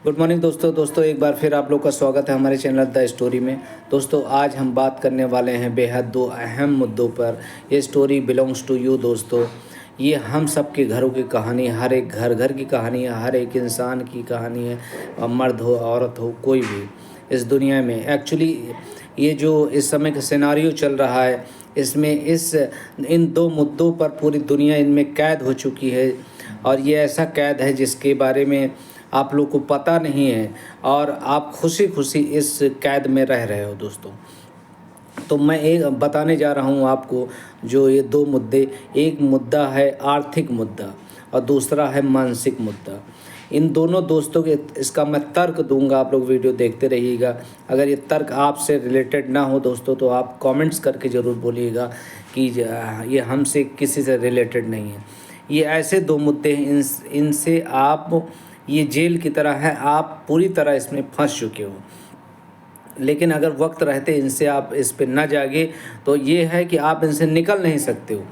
Good morning दोस्तों एक बार फिर आप लोग का स्वागत है हमारे चैनल द स्टोरी में। दोस्तों आज हम बात करने वाले हैं बेहद दो अहम मुद्दों पर। ये स्टोरी बिलोंग्स टू यू दोस्तों। ये हम सब के घरों की कहानी, हर एक घर की कहानी है, हर एक इंसान की कहानी है, मर्द हो औरत हो कोई भी इस दुनिया में। एक्चुअली ये जो इस समय का सिनारियो चल रहा है, इसमें इन दो मुद्दों पर पूरी दुनिया इनमें कैद हो चुकी है। और ये ऐसा कैद है जिसके बारे में आप लोग को पता नहीं है और आप खुशी खुशी इस कैद में रह रहे हो दोस्तों। तो मैं एक बताने जा रहा हूँ आपको जो ये दो मुद्दे, एक मुद्दा है आर्थिक मुद्दा और दूसरा है मानसिक मुद्दा। इन दोनों दोस्तों के इसका मैं तर्क दूंगा, आप लोग वीडियो देखते रहिएगा। अगर ये तर्क आपसे रिलेटेड ना हो दोस्तों तो आप कमेंट्स करके ज़रूर बोलिएगा कि ये हमसे किसी से रिलेटेड नहीं है। ये ऐसे दो मुद्दे हैं, इनसे आप, ये जेल की तरह है, आप पूरी तरह इसमें फंस चुके हो। लेकिन अगर वक्त रहते इनसे आप इस पे न जागे तो ये है कि आप इनसे निकल नहीं सकते हो,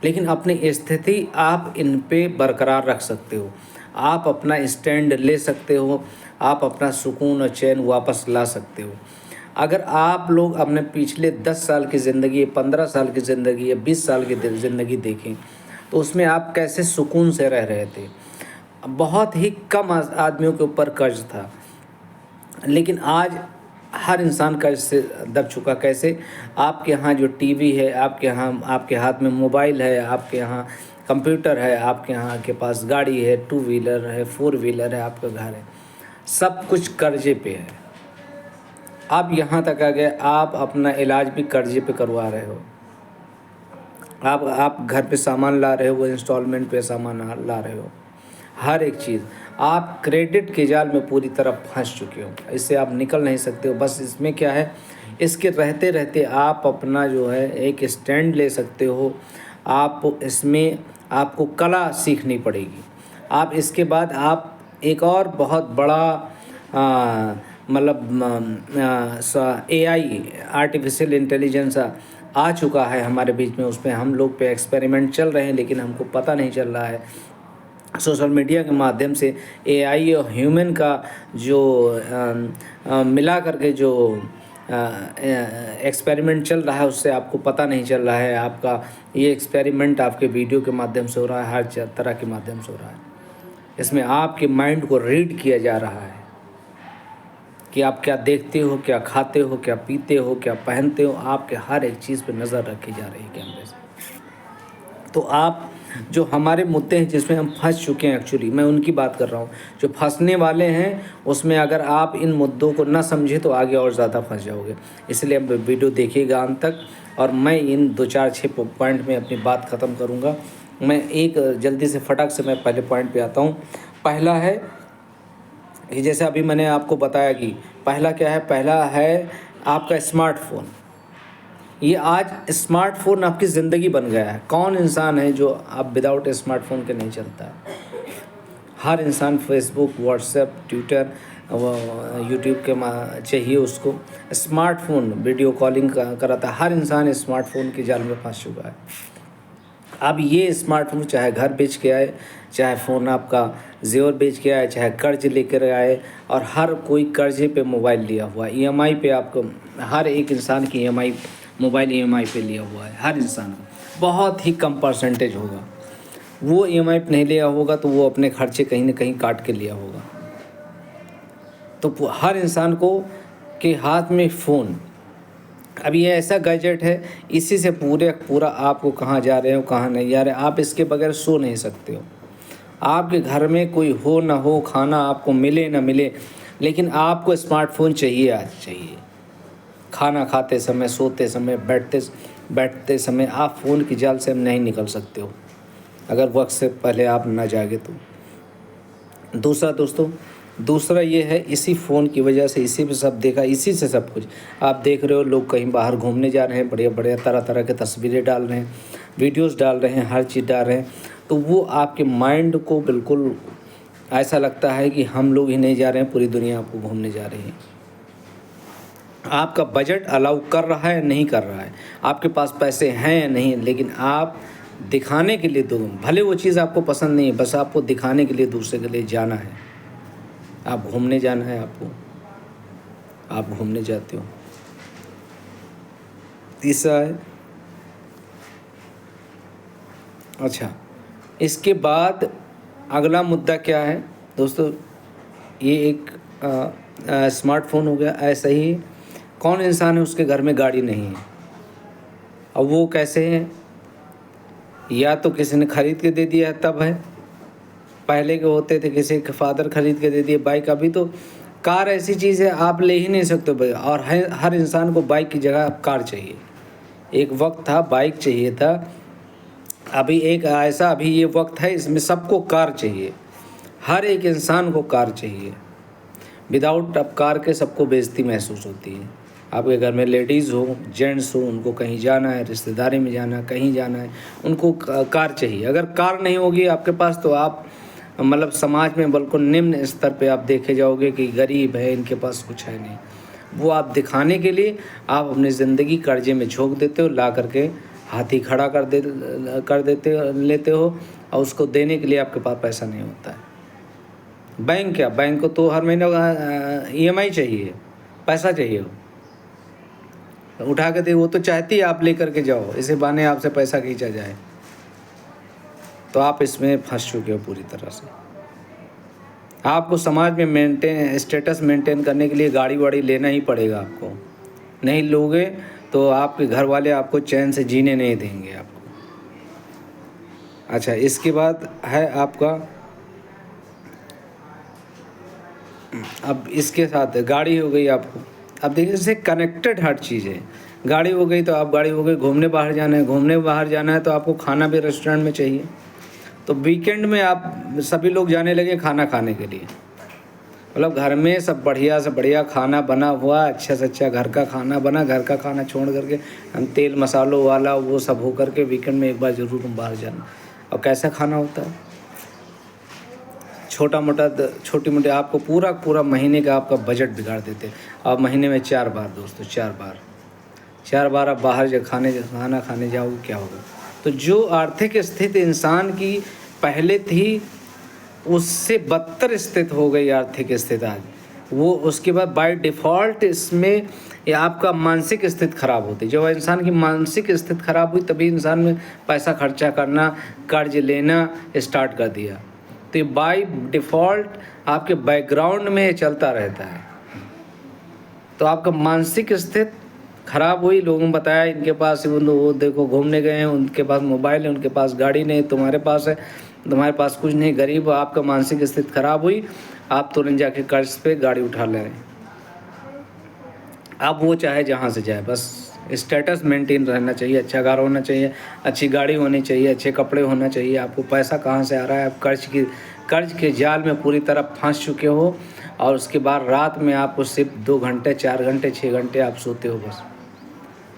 लेकिन अपनी स्थिति आप इन पे बरकरार रख सकते हो। आप अपना स्टैंड ले सकते हो, आप अपना सुकून और चैन वापस ला सकते हो। अगर आप लोग अपने पिछले 10 साल की ज़िंदगी, 15 साल की ज़िंदगी या 20 साल की ज़िंदगी देखें तो उसमें आप कैसे सुकून से रह रहे थे। बहुत ही कम आदमियों के ऊपर कर्ज था, लेकिन आज हर इंसान कर्ज से दब चुका। कैसे? आपके यहाँ जो टीवी है, आपके हाथ में मोबाइल है, आपके यहाँ कंप्यूटर है, आपके यहाँ के पास गाड़ी है, 2 व्हीलर है, 4 व्हीलर है, आपका घर है, सब कुछ कर्जे पे है। आप यहाँ तक आ गए, आप अपना इलाज भी कर्जे पे करवा रहे हो। आप घर पे सामान ला रहे हो, वो इंस्टॉलमेंट पे सामान ला रहे हो। हर एक चीज़ आप क्रेडिट के जाल में पूरी तरह फंस चुके हो, इससे आप निकल नहीं सकते हो। बस इसमें क्या है, इसके रहते रहते आप अपना जो है एक स्टैंड ले सकते हो। आप इसमें आपको कला सीखनी पड़ेगी। आप इसके बाद आप एक और बहुत बड़ा मतलब एआई, आर्टिफिशियल इंटेलिजेंस आ चुका है हमारे बीच में। उसमें हम लोग पे एक्सपेरिमेंट चल रहे हैं, लेकिन हमको पता नहीं चल रहा है। सोशल मीडिया के माध्यम से एआई और ह्यूमन का जो मिला करके जो एक्सपेरिमेंट चल रहा है, उससे आपको पता नहीं चल रहा है। आपका ये एक्सपेरिमेंट आपके वीडियो के माध्यम से हो रहा है, हर तरह के माध्यम से हो रहा है। इसमें आपके माइंड को रीड किया जा रहा है कि आप क्या देखते हो, क्या खाते हो, क्या पीते हो, क्या पहनते हो। आपके हर एक चीज़ पर नज़र रखी जा रही है कैमरे से। तो आप जो हमारे मुद्दे हैं जिसमें हम फंस चुके हैं, एक्चुअली मैं उनकी बात कर रहा हूँ। जो फंसने वाले हैं उसमें अगर आप इन मुद्दों को ना समझे तो आगे और ज़्यादा फंस जाओगे। इसलिए अब वीडियो देखिएगा अंत तक, और मैं इन 2-4-6 पॉइंट में अपनी बात ख़त्म करूँगा। मैं एक जल्दी से फटाक से मैं पहले पॉइंट पे आता हूँ। पहला है कि जैसे अभी मैंने आपको बताया कि पहला क्या है, पहला है आपका स्मार्टफ़ोन। ये आज स्मार्टफ़ोन आपकी ज़िंदगी बन गया है। कौन इंसान है जो आप विदाउट स्मार्टफ़ोन के नहीं चलता? हर इंसान फेसबुक, व्हाट्सएप, ट्विटर, यूट्यूब के चाहिए उसको। स्मार्टफ़ोन वीडियो कॉलिंग कराता है। हर इंसान स्मार्टफ़ोन के जाल में फंस चुका है। अब ये स्मार्टफ़ोन चाहे घर बेच के आए, चाहे फ़ोन आपका ज़ेवर बेच के आए, चाहे कर्ज लेकर आए, और हर कोई कर्जे पे मोबाइल लिया हुआ है। ईएमआई पे आपको, हर एक इंसान की ईएमआई, मोबाइल ईएमआई पे लिया हुआ है हर इंसान। बहुत ही कम परसेंटेज होगा वो ईएमआई पे नहीं लिया होगा, तो वो अपने खर्चे कहीं ना कहीं काट के लिया होगा। तो हर इंसान को के हाथ में फ़ोन, अब ये ऐसा गैजेट है, इसी से पूरा आपको कहाँ जा रहे हो, कहाँ नहीं जा रहे, आप इसके बगैर सो नहीं सकते हो। आपके घर में कोई हो ना हो, खाना आपको मिले ना मिले, लेकिन आपको स्मार्टफ़ोन चाहिए, आज चाहिए। खाना खाते समय, सोते समय, बैठते समय आप फ़ोन की जाल से हम नहीं निकल सकते हो, अगर वक्त से पहले आप ना जागे तो। दूसरा ये है, इसी फ़ोन की वजह से, इसी पे सब देखा, इसी से सब कुछ आप देख रहे हो। लोग कहीं बाहर घूमने जा रहे हैं, बढ़िया तरह तरह के तस्वीरें डाल रहे हैं, वीडियोस डाल रहे हैं, हर चीज़ डाल रहे हैं। तो वो आपके माइंड को बिल्कुल ऐसा लगता है कि हम लोग ही नहीं जा रहे हैं, पूरी दुनिया आपको घूमने जा रही है। आपका बजट अलाउ कर रहा है, नहीं कर रहा है, आपके पास पैसे हैं या नहीं, लेकिन आप दिखाने के लिए, भले वो चीज़ आपको पसंद नहीं है, बस आपको दिखाने के लिए दूसरे के लिए जाना है। आप घूमने जाना है आपको, आप घूमने जाते हो। तीसरा है, अच्छा इसके बाद अगला मुद्दा क्या है दोस्तों, ये एक स्मार्टफोन हो गया। ऐसा ही कौन इंसान है उसके घर में गाड़ी नहीं है? अब वो कैसे है? या तो किसी ने खरीद के दे दिया है तब है, पहले के होते थे किसी के फादर खरीद के दे दिए बाइक। अभी तो कार ऐसी चीज़ है आप ले ही नहीं सकते भाई, और हर इंसान को बाइक की जगह कार चाहिए। एक वक्त था बाइक चाहिए था, अभी ये वक्त है इसमें सबको कार चाहिए, हर एक इंसान को कार चाहिए। विदाउट अब कार के सबको बेइज्जती महसूस होती है। आपके घर में लेडीज़ हो, जेंट्स हो, उनको कहीं जाना है, रिश्तेदारी में जाना है, कहीं जाना है, उनको कार चाहिए। अगर कार नहीं होगी आपके पास तो आप मतलब समाज में बिल्कुल निम्न स्तर पे आप देखे जाओगे कि गरीब है, इनके पास कुछ है नहीं। वो आप दिखाने के लिए आप अपनी ज़िंदगी कर्जे में झोंक देते हो, ला करके हाथी खड़ा कर लेते हो, और उसको देने के लिए आपके पास पैसा नहीं होता है। बैंक क्या, बैंक को तो हर महीने EMI चाहिए, पैसा चाहिए, वो उठा के दे। वो तो चाहती है आप लेकर के जाओ, इसे बहाने आपसे पैसा खींचा जाए। तो आप इसमें फंस चुके हो पूरी तरह से। आपको समाज में स्टेटस मेंटेन करने के लिए गाड़ी वाड़ी लेना ही पड़ेगा आपको। नहीं लोगे तो आपके घर वाले आपको चैन से जीने नहीं देंगे आपको। अच्छा इसके बाद है आपका, अब इसके साथ गाड़ी हो गई आपको। अब देखिए इससे कनेक्टेड हर चीज़ है। गाड़ी हो गई तो आप गाड़ी हो गई, घूमने बाहर जाना है तो आपको खाना भी रेस्टोरेंट में चाहिए। तो वीकेंड में आप सभी लोग जाने लगे खाना खाने के लिए, मतलब घर में सब बढ़िया से बढ़िया खाना बना हुआ, अच्छा से अच्छा घर का खाना बना, घर का खाना छोड़ करके हम तेल मसालों वाला वो सब हो करके वीकेंड में एक बार ज़रूर बाहर जाना। और कैसा खाना होता है, छोटी मोटी आपको पूरा महीने का आपका बजट बिगाड़ देते हैं। आप महीने में 4 बार दोस्तों, 4 बार आप बाहर खाना खाने जाओगे, क्या होगा? तो जो आर्थिक स्थिति इंसान की पहले थी उससे बदतर स्थिति हो गई आर्थिक स्थिति आज, वो उसके बाद बाय डिफ़ॉल्ट इसमें ये आपका मानसिक स्थिति खराब होती। जब इंसान की मानसिक स्थिति खराब हुई तभी इंसान में पैसा खर्चा करना, कर्ज लेना स्टार्ट कर दिया। तो ये बाय डिफ़ॉल्ट आपके बैकग्राउंड में चलता रहता है। तो आपका मानसिक स्थिति खराब हुई। लोगों ने बताया इनके पास वो देखो घूमने गए हैं, उनके पास मोबाइल है, उनके पास गाड़ी नहीं, तुम्हारे पास है, तुम्हारे पास कुछ नहीं, गरीब। आपका मानसिक स्थिति खराब हुई, आप तुरंत जाके कर्ज पे गाड़ी उठा ले। अब वो चाहे जहाँ से जाए, बस स्टेटस मेंटेन रहना चाहिए, अच्छा घर होना चाहिए, अच्छी गाड़ी होनी चाहिए, अच्छे कपड़े होना चाहिए। आपको पैसा कहाँ से आ रहा है? आप कर्ज के जाल में पूरी तरह फंस चुके हो। और उसके बाद रात में आपको सिर्फ 2 घंटे, 4 घंटे, 6 घंटे आप सोते हो, बस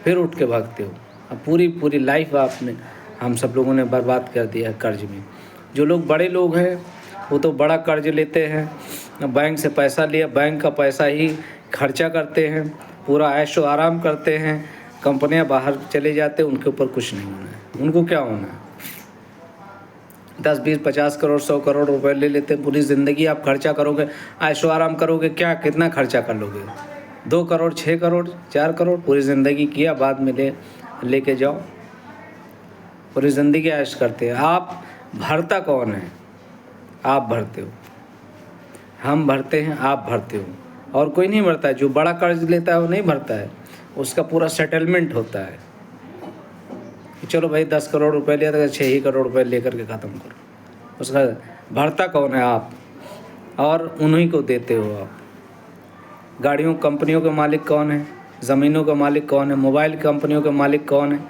फिर उठ के भागते हो। अब पूरी लाइफ आपने, हम सब लोगों ने बर्बाद कर दिया है कर्ज में। जो लोग बड़े लोग हैं वो तो बड़ा कर्ज लेते हैं, बैंक से पैसा लिया, बैंक का पैसा ही खर्चा करते हैं, पूरा ऐशो आराम करते हैं, कंपनियां बाहर चले जाते हैं, उनके ऊपर कुछ नहीं होना है। उनको क्या होना है? 10, 20, 50 करोड़, 100 करोड़ रुपए ले लेते हैं। पूरी ज़िंदगी आप खर्चा करोगे, ऐशो आराम करोगे, क्या कितना खर्चा कर लोगे? 2 करोड़, 6 करोड़, 4 करोड़, पूरी ज़िंदगी किया, बाद में लेके जाओ, पूरी ज़िंदगी ऐश करते हैं। आप भरता कौन है? आप भरते हो, हम भरते हैं, आप भरते हो, और कोई नहीं भरता है। जो बड़ा कर्ज लेता है वो नहीं भरता है, उसका पूरा सेटलमेंट होता है। चलो भाई 10 करोड़ रुपए लिया था, 6 ही करोड़ रुपए लेकर के ख़त्म करो। उसका भरता कौन है? आप, और उन्हीं को देते हो आप। गाड़ियों कंपनियों के मालिक कौन है? ज़मीनों का मालिक कौन है? मोबाइल कंपनियों के मालिक कौन है?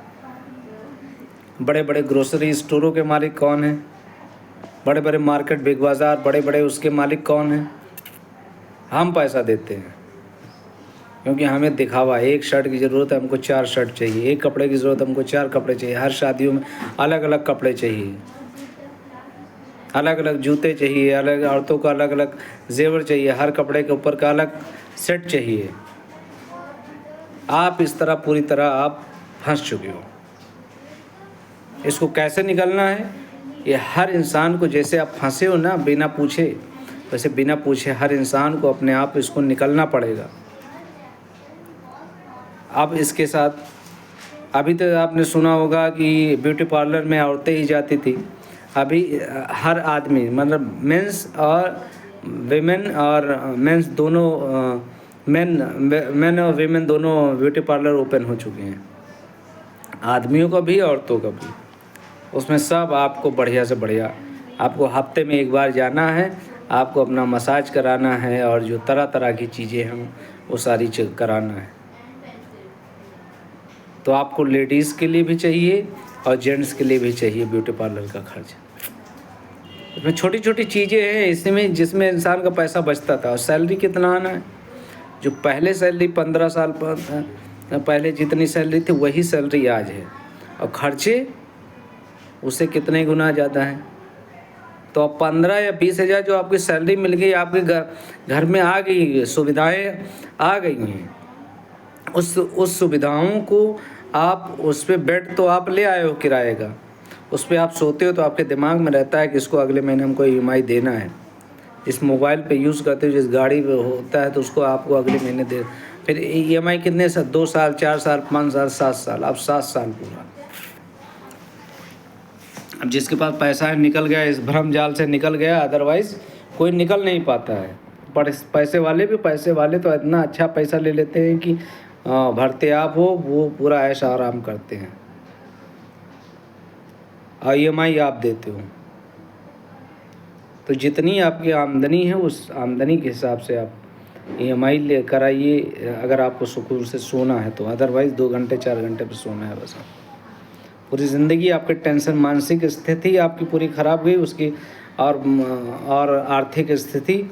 बड़े बड़े ग्रोसरी स्टोरों के मालिक कौन है? बड़े बड़े मार्केट, बिग बाज़ार, बड़े बड़े उसके मालिक कौन है? हम पैसा देते हैं क्योंकि हमें दिखावा, एक शर्ट की ज़रूरत है हमको 4 शर्ट चाहिए, एक कपड़े की ज़रूरत हमको 4 कपड़े चाहिए, हर शादियों में अलग अलग कपड़े चाहिए, अलग अलग जूते चाहिए, अलग औरतों का अलग अलग जेवर चाहिए, हर कपड़े के ऊपर का अलग सेट चाहिए। आप इस तरह पूरी तरह आप फंस चुके हो। इसको कैसे निकलना है? ये हर इंसान को, जैसे आप फंसे हो ना बिना पूछे, वैसे बिना पूछे हर इंसान को अपने आप इसको निकलना पड़ेगा। अब इसके साथ अभी तो आपने सुना होगा कि ब्यूटी पार्लर में औरतें ही जाती थी, अभी हर आदमी मतलब मेंस और वीमेन और मेंस दोनों मेन और वीमेन दोनों ब्यूटी पार्लर ओपन हो चुके हैं, आदमियों का भी औरतों का भी। उसमें सब आपको बढ़िया से बढ़िया, आपको हफ्ते में एक बार जाना है, आपको अपना मसाज कराना है और जो तरह तरह की चीज़ें हैं वो सारी चीज़ कराना है। तो आपको लेडीज़ के लिए भी चाहिए और जेंट्स के लिए भी चाहिए ब्यूटी पार्लर का खर्च। इसमें छोटी छोटी चीज़ें हैं इसमें जिसमें इंसान का पैसा बचता था। और सैलरी कितना आना है, जो पहले सैलरी 15 साल पहले जितनी सैलरी थी वही सैलरी आज है, और खर्चे उससे कितने गुना ज़्यादा हैं। तो अब 15 या 20 हज़ार जो आपकी सैलरी मिल गई, आपके घर में आ गई, सुविधाएं आ गई हैं, उस सुविधाओं को आप उस पर बेड तो आप ले आए हो किराए का, उस पर आप सोते हो तो आपके दिमाग में रहता है कि इसको अगले महीने हमको EMI देना है। जिस मोबाइल पे यूज़ करते हो, जिस गाड़ी पे होता है, तो उसको आपको अगले महीने दे, फिर EMI कितने साल, 2 साल 4 साल 5 साल 7 साल, अब 7 साल पूरा। अब जिसके पास पैसा है निकल गया, इस भ्रम जाल से निकल गया, अदरवाइज़ कोई निकल नहीं पाता है। पर पैसे वाले तो इतना अच्छा पैसा ले लेते हैं कि भरते आप हो, वो पूरा ऐश आराम करते हैं और EMI आप देते हो। तो जितनी आपकी आमदनी है उस आमदनी के हिसाब से आप EMI ले कराइए, अगर आपको सुकून से सोना है तो। अदरवाइज़ 2 घंटे 4 घंटे पर सोना है बस। आप पूरी ज़िंदगी आपके टेंशन, मानसिक स्थिति आपकी पूरी ख़राब गई उसकी, और आर्थिक स्थिति,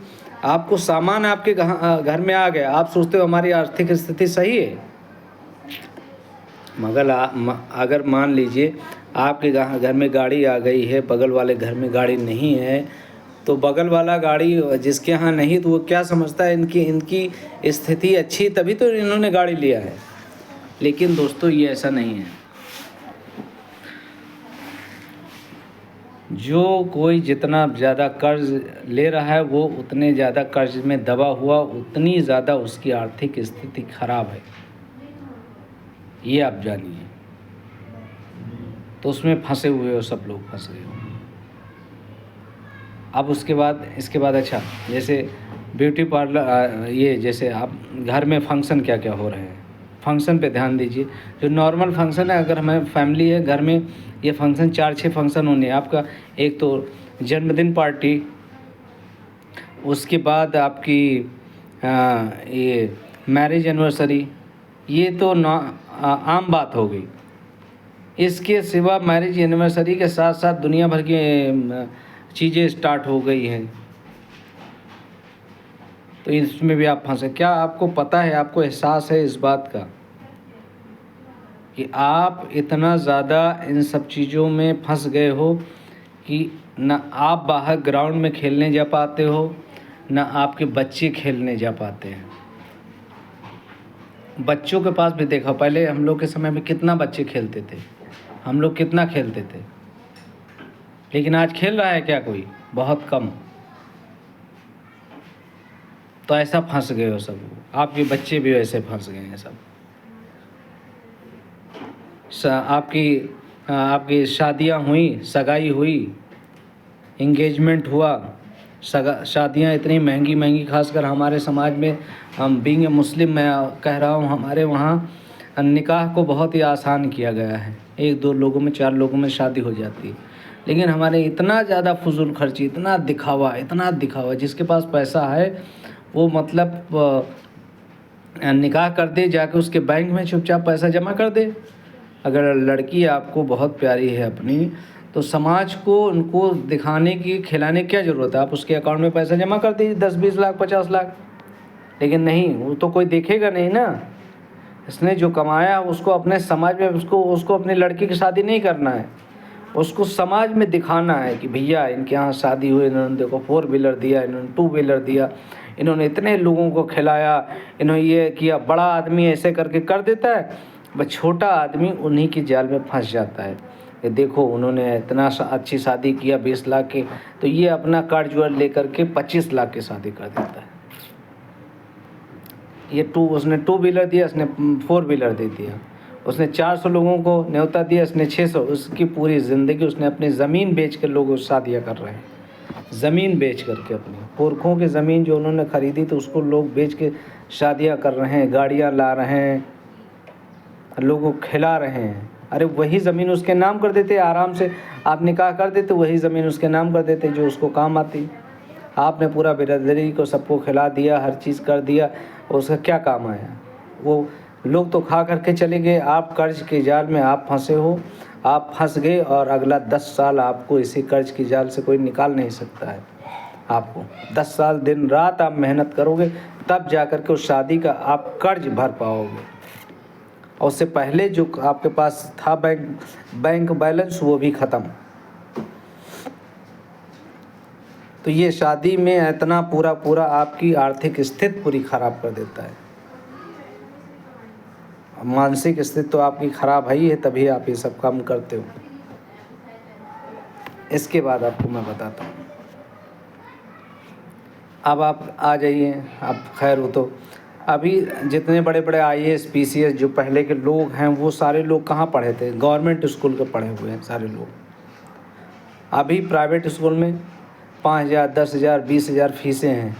आपको सामान आपके घर में आ गया, आप सोचते हो हमारी आर्थिक स्थिति सही है, मगर अगर मान लीजिए आपके घर में गाड़ी आ गई है, बगल वाले घर में गाड़ी नहीं है, तो बगल वाला गाड़ी जिसके यहाँ नहीं, तो वो क्या समझता है इनकी स्थिति अच्छी तभी तो इन्होंने गाड़ी लिया है। लेकिन दोस्तों ये ऐसा नहीं है। जो कोई जितना ज़्यादा कर्ज ले रहा है वो उतने ज़्यादा कर्ज में दबा हुआ, उतनी ज़्यादा उसकी आर्थिक स्थिति खराब है, ये आप जानिए। तो उसमें फंसे हुए हो, सब लोग फंस गए हो। अब इसके बाद अच्छा, जैसे ब्यूटी पार्लर, ये जैसे आप घर में फंक्शन क्या क्या हो रहे हैं, फंक्शन पे ध्यान दीजिए। जो नॉर्मल फंक्शन है, अगर हमें फैमिली है घर में, ये फंक्शन 4-6 फंक्शन होने हैं आपका। एक तो जन्मदिन पार्टी, उसके बाद आपकी ये मैरिज एनिवर्सरी, ये तो आम बात हो गई। इसके सिवा मैरिज एनिवर्सरी के साथ साथ दुनिया भर की चीज़ें स्टार्ट हो गई हैं, तो इसमें भी आप फंसे। क्या आपको पता है, आपको एहसास है इस बात का कि आप इतना ज़्यादा इन सब चीज़ों में फंस गए हो कि ना आप बाहर ग्राउंड में खेलने जा पाते हो, ना आपके बच्चे खेलने जा पाते हैं। बच्चों के पास भी देखा, पहले हम लोग के समय में कितना बच्चे खेलते थे, हम लोग कितना खेलते थे, लेकिन आज खेल रहा है क्या कोई? बहुत कम। तो ऐसा फंस गए हो सब, आपके बच्चे भी वैसे फंस गए हैं सब। आपकी शादियां हुई, सगाई हुई, इंगेजमेंट हुआ, शादियां इतनी महंगी महंगी, खासकर हमारे समाज में, हम बीइंग ए मुस्लिम, मैं कह रहा हूँ, हमारे वहाँ निकाह को बहुत ही आसान किया गया है। 1-2 लोगों में, 4 लोगों में शादी हो जाती है। लेकिन हमारे इतना ज़्यादा फजूल खर्ची, इतना दिखावा, जिसके पास पैसा है वो मतलब निकाह कर दे, जाके उसके बैंक में चुपचाप पैसा जमा कर दे। अगर लड़की आपको बहुत प्यारी है अपनी, तो समाज को उनको दिखाने की, खिलाने की क्या ज़रूरत है? आप उसके अकाउंट में पैसा जमा कर दीजिए, 10-20 लाख 50 लाख। लेकिन नहीं, वो तो कोई देखेगा नहीं ना। इसने जो कमाया उसको अपने समाज में, उसको अपनी लड़की की शादी नहीं करना है, उसको समाज में दिखाना है कि भैया इनके यहाँ शादी हुई, इन्होंने देखो 4 व्हीलर दिया, इन्होंने 2 व्हीलर दिया, इन्होंने इतने लोगों को खिलाया, इन्होंने ये किया। बड़ा आदमी ऐसे करके कर देता है, बस छोटा आदमी उन्हीं की जाल में फंस जाता है। कि देखो उन्होंने इतना अच्छी शादी किया 20 लाख की, तो ये अपना कर्ज वर्ज लेकर के 25 लाख की शादी कर देता है। ये उसने 2 व्हीलर दिया, इसने 4 व्हीलर दे दिया। उसने 400 लोगों को न्योता दिया, इसने 600। उसकी पूरी ज़िंदगी उसने अपनी ज़मीन बेच कर लोग शादियाँ कर रहे हैं। ज़मीन बेच करके अपनी पुरखों की ज़मीन जो उन्होंने ख़रीदी तो उसको लोग बेच के शादियाँ कर रहे हैं, गाड़ियाँ ला रहे हैं, लोगों को खिला रहे हैं। अरे वही ज़मीन उसके नाम कर देते, आराम से आप निकाह कर देते, वही ज़मीन उसके नाम कर देते जो उसको काम आती। आपने पूरा बिरादरी को सबको खिला दिया, हर चीज़ कर दिया, उसका क्या काम आया? वो लोग तो खा करके चले गए, आप कर्ज के जाल में आप फंसे हो, आप फंस गए और अगला 10 साल आपको इसी कर्ज की जाल से कोई निकाल नहीं सकता है। आपको 10 साल दिन रात आप मेहनत करोगे तब जा कर के उस शादी का आप कर्ज भर पाओगे, और उससे पहले जो आपके पास था बैंक बैलेंस वो भी ख़त्म। तो ये शादी में इतना पूरा आपकी आर्थिक स्थिति पूरी ख़राब कर देता है। मानसिक स्थिति तो आपकी ख़राब है ही है, तभी आप ये सब काम करते हो। इसके बाद आपको मैं बताता हूँ। अब आप आ जाइए, आप खैर हो तो अभी जितने बड़े बड़े IAS PCS जो पहले के लोग हैं वो सारे लोग कहाँ पढ़े थे? गवर्नमेंट स्कूल के पढ़े हुए हैं सारे लोग। अभी प्राइवेट स्कूल में 5,000 10,000 20,000 फीसें हैं।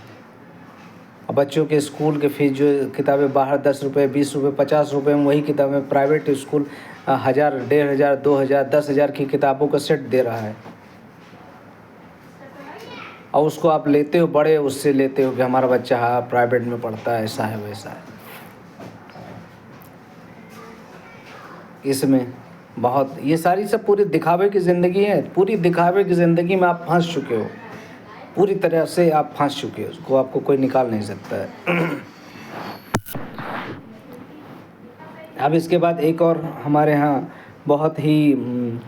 और बच्चों के स्कूल के फीस जो किताबें बाहर 10 रुपये 20 रुपये 50 रुपये में, वही किताबें प्राइवेट स्कूल 1,000 1,500 2,000 10,000 की किताबों का सेट दे रहा है। और उसको आप लेते हो, बड़े उससे लेते हो कि हमारा बच्चा प्राइवेट में पढ़ता है, ऐसा है वैसा है। इसमें बहुत ये सारी सब पूरी दिखावे की ज़िंदगी है। पूरी दिखावे की ज़िंदगी में आप फंस चुके हो, पूरी तरह से आप फंस चुके हो, उसको आपको कोई निकाल नहीं सकता है। अब इसके बाद एक और हमारे यहाँ बहुत ही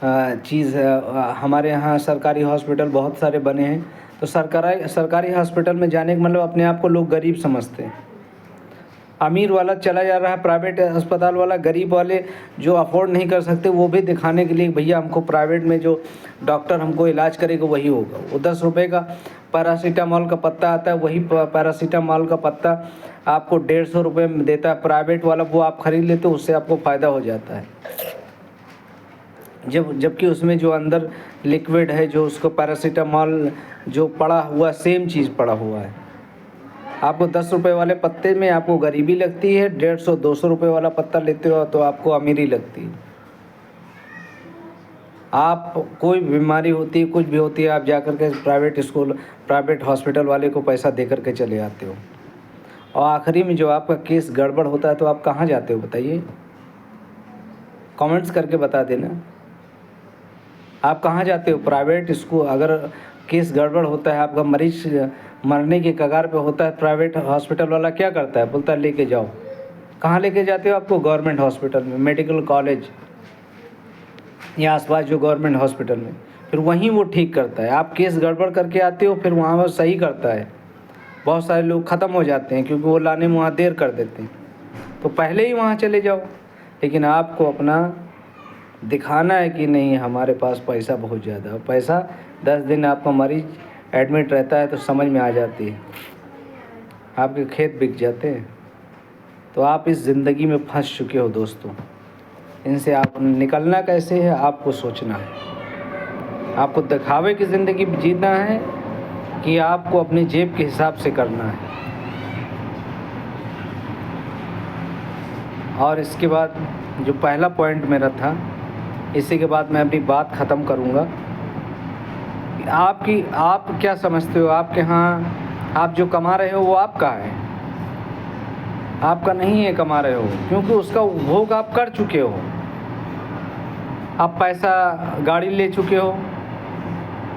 चीज़ है। हमारे यहाँ सरकारी हॉस्पिटल बहुत सारे बने हैं, तो सरकारी हॉस्पिटल में जाने का मतलब अपने आप को लोग गरीब समझते हैं। अमीर वाला चला जा रहा है प्राइवेट अस्पताल वाला, गरीब वाले जो अफोर्ड नहीं कर सकते वो भी दिखाने के लिए भैया हमको प्राइवेट में जो डॉक्टर हमको इलाज करेगा वही होगा। वो 10 रुपये का पैरासीटामॉल का पत्ता आता है, वही पैरासीटामॉल का पत्ता आपको 150 रुपये में देता है प्राइवेट वाला, वो आप खरीद लेते हो, उससे आपको फ़ायदा हो जाता है। जबकि उसमें जो अंदर लिक्विड है, जो उसको पैरासीटामॉल जो पड़ा हुआ सेम चीज़ पड़ा हुआ है। आपको 10 रुपये वाले पत्ते में आपको गरीबी लगती है, 150 200 रुपये वाला पत्ता लेते हो तो आपको अमीरी लगती है। आप कोई बीमारी होती है, कुछ भी होती है, आप जा कर के प्राइवेट हॉस्पिटल वाले को पैसा दे कर के चले आते हो, और आखिरी में जो आपका केस गड़बड़ होता है तो आप कहाँ जाते हो बताइए? कमेंट्स करके बता देना, आप कहाँ जाते हो? प्राइवेट स्कूल अगर केस गड़बड़ होता है, आपका मरीज मरने के कगार पे होता है, प्राइवेट हॉस्पिटल वाला क्या करता है? बोलता है लेके जाओ। कहाँ लेके जाते हो? आपको गवर्नमेंट हॉस्पिटल में, मेडिकल कॉलेज या आसपास जो गवर्नमेंट हॉस्पिटल में, फिर वहीं वो ठीक करता है। आप केस गड़बड़ करके आते हो, फिर वहाँ वो सही करता है। बहुत सारे लोग ख़त्म हो जाते हैं क्योंकि वो लाने में वहाँ देर कर देते हैं, तो पहले ही वहाँ चले जाओ। लेकिन आपको अपना दिखाना है कि नहीं हमारे पास पैसा बहुत ज़्यादा है। पैसा 10 दिन आपका मरीज एडमिट रहता है तो समझ में आ जाती है, आपके खेत बिक जाते हैं। तो आप इस ज़िंदगी में फंस चुके हो दोस्तों। इनसे आप निकलना कैसे है आपको सोचना है। आपको दिखावे की ज़िंदगी जीना है कि आपको अपनी जेब के हिसाब से करना है। और इसके बाद जो पहला पॉइंट मेरा था, इसी के बाद मैं अपनी बात ख़त्म करूँगा। आप क्या समझते हो? आपके यहाँ आप जो कमा रहे हो वो आपका है, आपका नहीं है कमा रहे हो, क्योंकि उसका उपभोग आप कर चुके हो। आप पैसा गाड़ी ले चुके हो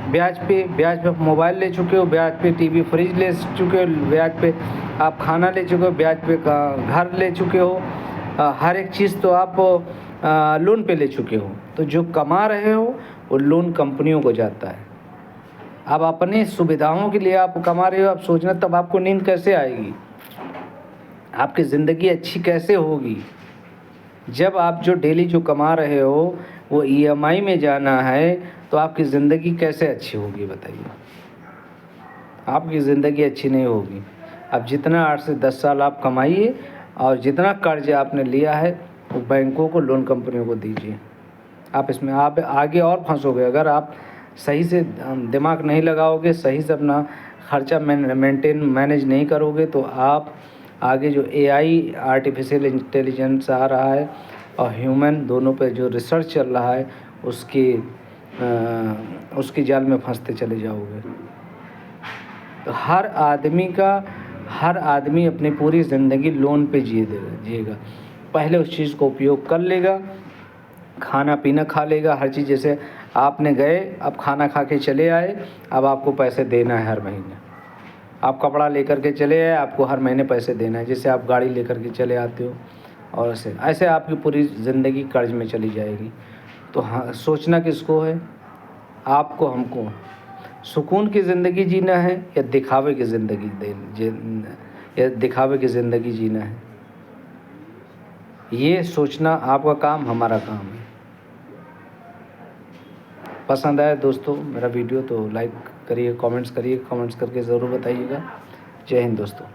ब्याज पे मोबाइल ले चुके हो, ब्याज पे टीवी फ्रिज ले चुके हो, ब्याज पे आप खाना ले चुके हो, ब्याज पे घर ले चुके हो, हर एक चीज़ तो आप लोन पे ले चुके हो। तो जो कमा रहे हो वो लोन कंपनियों को जाता है। अब अपनी सुविधाओं के लिए आप कमा रहे हो, आप सोचना तब आपको नींद कैसे आएगी, आपकी ज़िंदगी अच्छी कैसे होगी? जब आप जो डेली जो कमा रहे हो वो ईएमआई में जाना है तो आपकी ज़िंदगी कैसे अच्छी होगी बताइए? आपकी ज़िंदगी अच्छी नहीं होगी। अब जितना 8 से 10 साल आप कमाइए और जितना कर्ज आपने लिया है वो बैंकों को, लोन कंपनियों को दीजिए। आप इसमें आप आगे और फंसोगे अगर आप सही से दिमाग नहीं लगाओगे, सही से अपना खर्चा मैनेज नहीं करोगे तो आप आगे जो एआई आर्टिफिशियल इंटेलिजेंस आ रहा है और ह्यूमन दोनों पे जो रिसर्च चल रहा है उसकी जाल में फंसते चले जाओगे। तो हर आदमी अपनी पूरी ज़िंदगी लोन पे जिएगा। पहले उस चीज़ को उपयोग कर लेगा, खाना पीना खा लेगा, हर चीज़। जैसे आपने गए, अब खाना खा के चले आए, अब आपको पैसे देना है हर महीने। आप कपड़ा लेकर के चले आए, आपको हर महीने पैसे देना है। जैसे आप गाड़ी लेकर के चले आते हो और ऐसे आपकी पूरी ज़िंदगी कर्ज में चली जाएगी। तो हाँ, सोचना किसको है? आपको, हमको। सुकून की ज़िंदगी जीना है या दिखावे की ज़िंदगी जीना है? ये सोचना आपका काम, हमारा काम है। पसंद आया दोस्तों मेरा वीडियो तो लाइक करिए, कमेंट्स करके ज़रूर बताइएगा। जय हिंद दोस्तों।